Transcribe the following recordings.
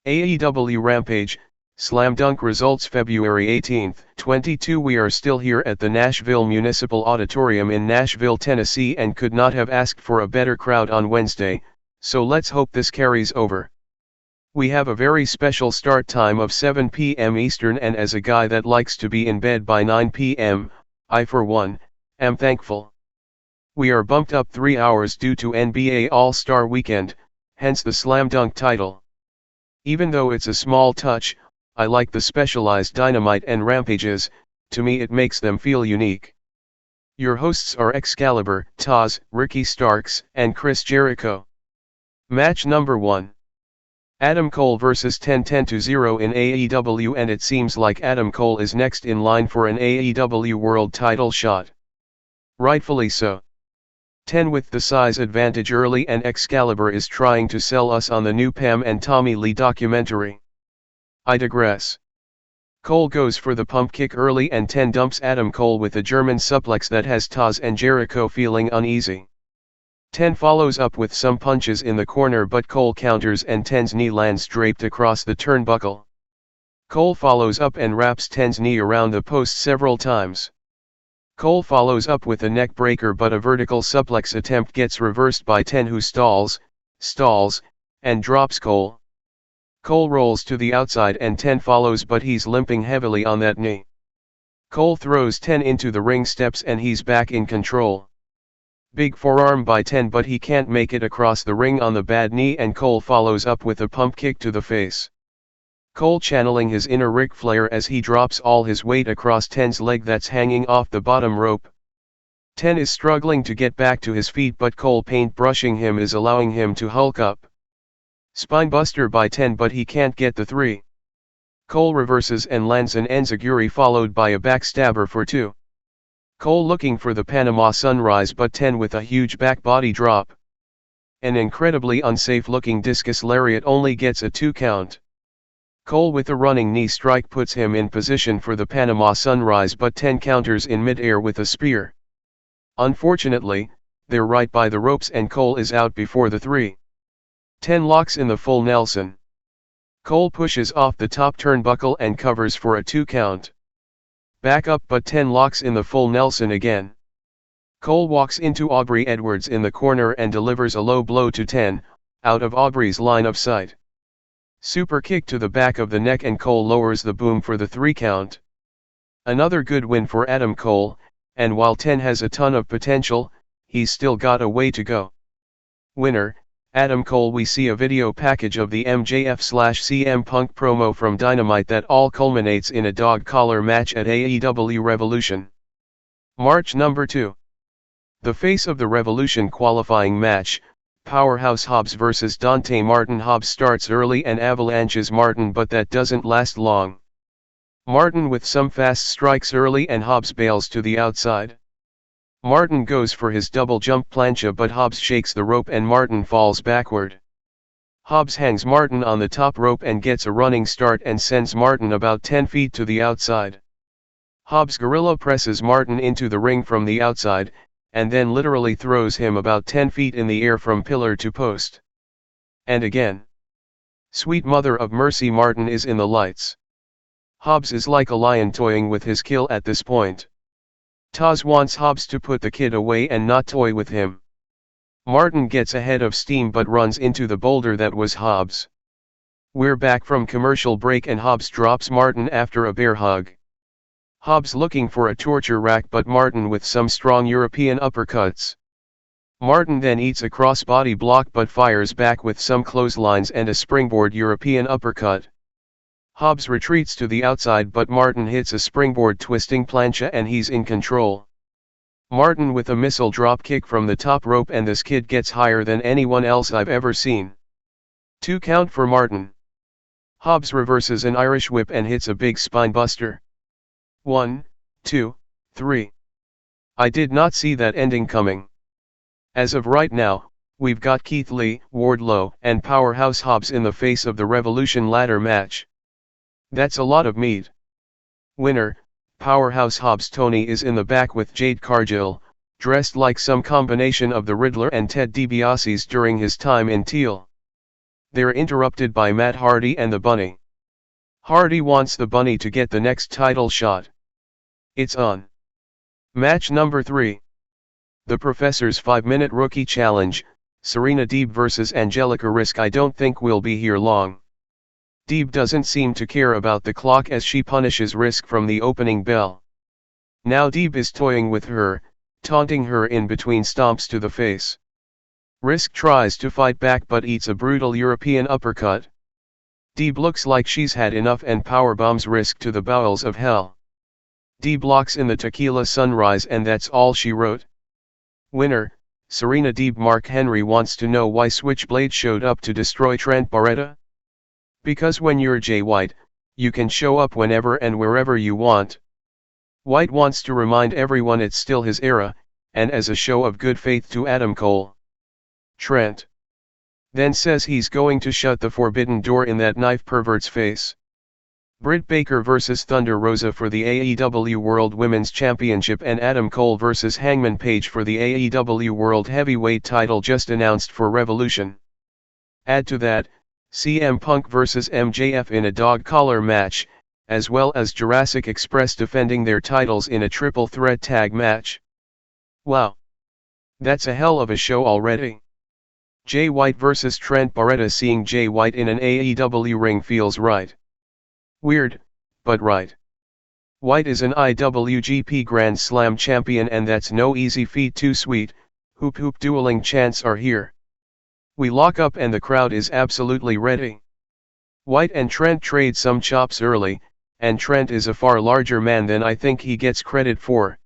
AEW Rampage, Slam Dunk results February 18, 22. We are still here at the Nashville Municipal Auditorium in Nashville, Tennessee, and could not have asked for a better crowd on Wednesday, so let's hope this carries over. We have a very special start time of 7 p.m. Eastern, and as a guy that likes to be in bed by 9 p.m., I for one, am thankful. We are bumped up 3 hours due to NBA All-Star Weekend, hence the Slam Dunk title. Even though it's a small touch, I like the specialized Dynamite and Rampages. To me it makes them feel unique. Your hosts are Excalibur, Taz, Ricky Starks, and Chris Jericho. Match number 1. Adam Cole vs 10-10-0 in AEW, and it seems like Adam Cole is next in line for an AEW World title shot. Rightfully so. 10 with the size advantage early, and Excalibur is trying to sell us on the new Pam and Tommy Lee documentary. I digress. Cole goes for the pump kick early, and 10 dumps Adam Cole with a German suplex that has Taz and Jericho feeling uneasy. 10 follows up with some punches in the corner, but Cole counters and 10's knee lands draped across the turnbuckle. Cole follows up and wraps 10's knee around the post several times. Cole follows up with a neck breaker, but a vertical suplex attempt gets reversed by 10, who stalls, and drops Cole. Cole rolls to the outside and 10 follows, but he's limping heavily on that knee. Cole throws 10 into the ring steps and he's back in control. Big forearm by 10, but he can't make it across the ring on the bad knee, and Cole follows up with a pump kick to the face. Cole channeling his inner Ric Flair as he drops all his weight across 10's leg that's hanging off the bottom rope. 10 is struggling to get back to his feet, but Cole paint brushing him is allowing him to hulk up. Spinebuster by 10, but he can't get the 3. Cole reverses and lands an enziguri followed by a backstabber for 2. Cole looking for the Panama Sunrise, but 10 with a huge back body drop. An incredibly unsafe looking discus lariat only gets a 2 count. Cole with a running knee strike puts him in position for the Panama Sunrise, but 10 counters in midair with a spear. Unfortunately, they're right by the ropes and Cole is out before the 3. 10 locks in the full Nelson. Cole pushes off the top turnbuckle and covers for a 2 count. Back up, but 10 locks in the full Nelson again. Cole walks into Aubrey Edwards in the corner and delivers a low blow to 10, out of Aubrey's line of sight. Super kick to the back of the neck and Cole lowers the boom for the 3 count. Another good win for Adam Cole, and while 10 has a ton of potential, he's still got a way to go. Winner, Adam Cole. We see a video package of the MJF/CM Punk promo from Dynamite that all culminates in a dog collar match at AEW Revolution. March number 2. The face of the Revolution qualifying match, Powerhouse Hobbs vs Dante. Martin. Hobbs starts early and avalanches Martin, but that doesn't last long. Martin with some fast strikes early and Hobbs bails to the outside. Martin goes for his double jump plancha, but Hobbs shakes the rope and Martin falls backward. Hobbs hangs Martin on the top rope and gets a running start and sends Martin about 10 feet to the outside. Hobbs gorilla presses Martin into the ring from the outside, and then literally throws him about 10 feet in the air from pillar to post. And again. Sweet mother of mercy, Martin is in the lights. Hobbs is like a lion toying with his kill at this point. Taz wants Hobbs to put the kid away and not toy with him. Martin gets ahead of steam but runs into the boulder that was Hobbs. We're back from commercial break and Hobbs drops Martin after a bear hug. Hobbs looking for a torture rack, but Martin with some strong European uppercuts. Martin then eats a crossbody block but fires back with some clotheslines and a springboard European uppercut. Hobbs retreats to the outside, but Martin hits a springboard twisting plancha and he's in control. Martin with a missile drop kick from the top rope, and this kid gets higher than anyone else I've ever seen. 2 count for Martin. Hobbs reverses an Irish whip and hits a big spine buster. 1, 2, 3. I did not see that ending coming. As of right now, we've got Keith Lee, Wardlow, and Powerhouse Hobbs in the face of the Revolution ladder match. That's a lot of meat. Winner, Powerhouse Hobbs. Tony is in the back with Jade Cargill, dressed like some combination of the Riddler and Ted DiBiase's during his time in Teal. They're interrupted by Matt Hardy and the Bunny. Hardy wants the Bunny to get the next title shot. It's on. Match number 3. The Professor's 5-minute rookie challenge, Serena Deeb vs Angelica. Risk. I don't think we'll be here long. Deeb doesn't seem to care about the clock as she punishes Risk from the opening bell. Now Deeb is toying with her, taunting her in between stomps to the face. Risk tries to fight back but eats a brutal European uppercut. Deeb looks like she's had enough and powerbombs Risk to the bowels of hell. Deeb locks in the tequila sunrise and that's all she wrote. Winner, Serena Deeb. Mark Henry wants to know why Switchblade showed up to destroy Trent Beretta. Because when you're Jay White, you can show up whenever and wherever you want. White wants to remind everyone it's still his era, and as a show of good faith to Adam Cole. Trent then says he's going to shut the forbidden door in that knife pervert's face. Britt Baker vs Thunder Rosa for the AEW World Women's Championship and Adam Cole vs Hangman Page for the AEW World Heavyweight title just announced for Revolution. Add to that, CM Punk vs MJF in a dog collar match, as well as Jurassic Express defending their titles in a triple threat tag match. Wow! That's a hell of a show already. Jay White vs Trent Beretta. Seeing Jay White in an AEW ring feels right. Weird, but right. White is an IWGP Grand Slam champion and that's no easy feat. Too sweet. Hoop hoop dueling chants are here. We lock up and the crowd is absolutely ready. White and Trent trade some chops early, and Trent is a far larger man than I think he gets credit for.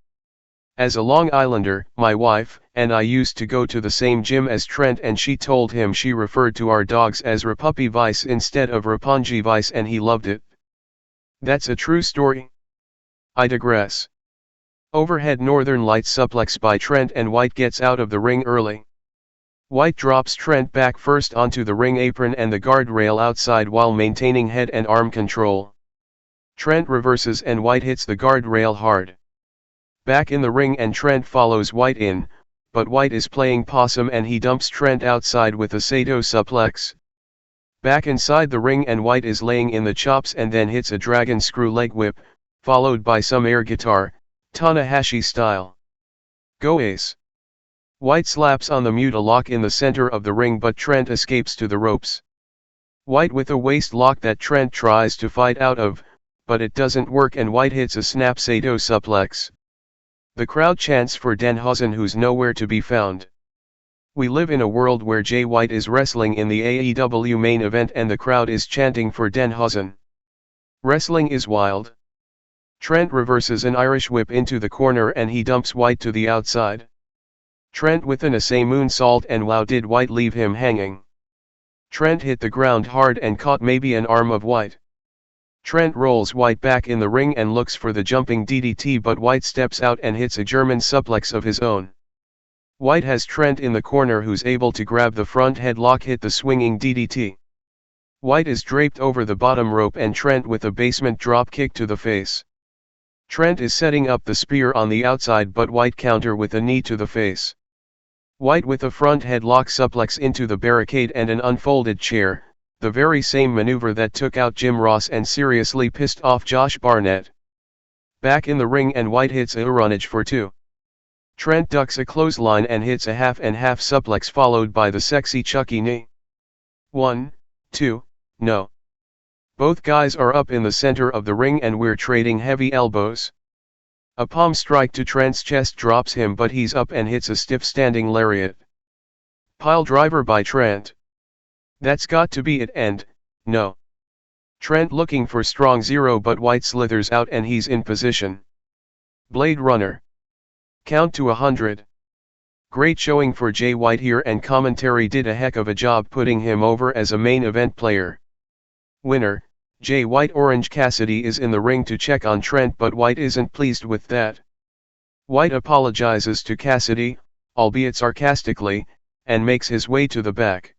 As a Long Islander, my wife and I used to go to the same gym as Trent and she told him she referred to our dogs as Rapuppy Vice instead of Rapunji Vice and he loved it. That's a true story. I digress. Overhead Northern Light suplex by Trent and White gets out of the ring early. White drops Trent back first onto the ring apron and the guardrail outside while maintaining head and arm control. Trent reverses and White hits the guardrail hard. Back in the ring and Trent follows White in, but White is playing possum and he dumps Trent outside with a Sato suplex. Back inside the ring and White is laying in the chops and then hits a dragon screw leg whip, followed by some air guitar, Tanahashi style. Go Ace! White slaps on the Muta lock in the center of the ring but Trent escapes to the ropes. White with a waist lock that Trent tries to fight out of, but it doesn't work and White hits a snap Sato suplex. The crowd chants for Danhausen who's nowhere to be found. We live in a world where Jay White is wrestling in the AEW main event and the crowd is chanting for Danhausen. Wrestling is wild. Trent reverses an Irish whip into the corner and he dumps White to the outside. Trent with an Asai moonsault and wow, did White leave him hanging. Trent hit the ground hard and caught maybe an arm of White. Trent rolls White back in the ring and looks for the jumping DDT but White steps out and hits a German suplex of his own. White has Trent in the corner who's able to grab the front headlock, hit the swinging DDT. White is draped over the bottom rope and Trent with a basement drop kick to the face. Trent is setting up the spear on the outside but White counter with a knee to the face. White with a front headlock suplex into the barricade and an unfolded chair, the very same maneuver that took out Jim Ross and seriously pissed off Josh Barnett. Back in the ring and White hits a Uranage for 2. Trent ducks a clothesline and hits a half and half suplex followed by the sexy Chucky knee. 1, 2, no. Both guys are up in the center of the ring and we're trading heavy elbows. A palm strike to Trent's chest drops him but he's up and hits a stiff standing lariat. Pile driver by Trent. That's got to be it and, no. Trent looking for strong zero but White slithers out and he's in position. Blade Runner. Count to 100. Great showing for Jay White here and commentary did a heck of a job putting him over as a main event player. Winner, Jay White. Orange Cassidy is in the ring to check on Trent but White isn't pleased with that. White apologizes to Cassidy, albeit sarcastically, and makes his way to the back.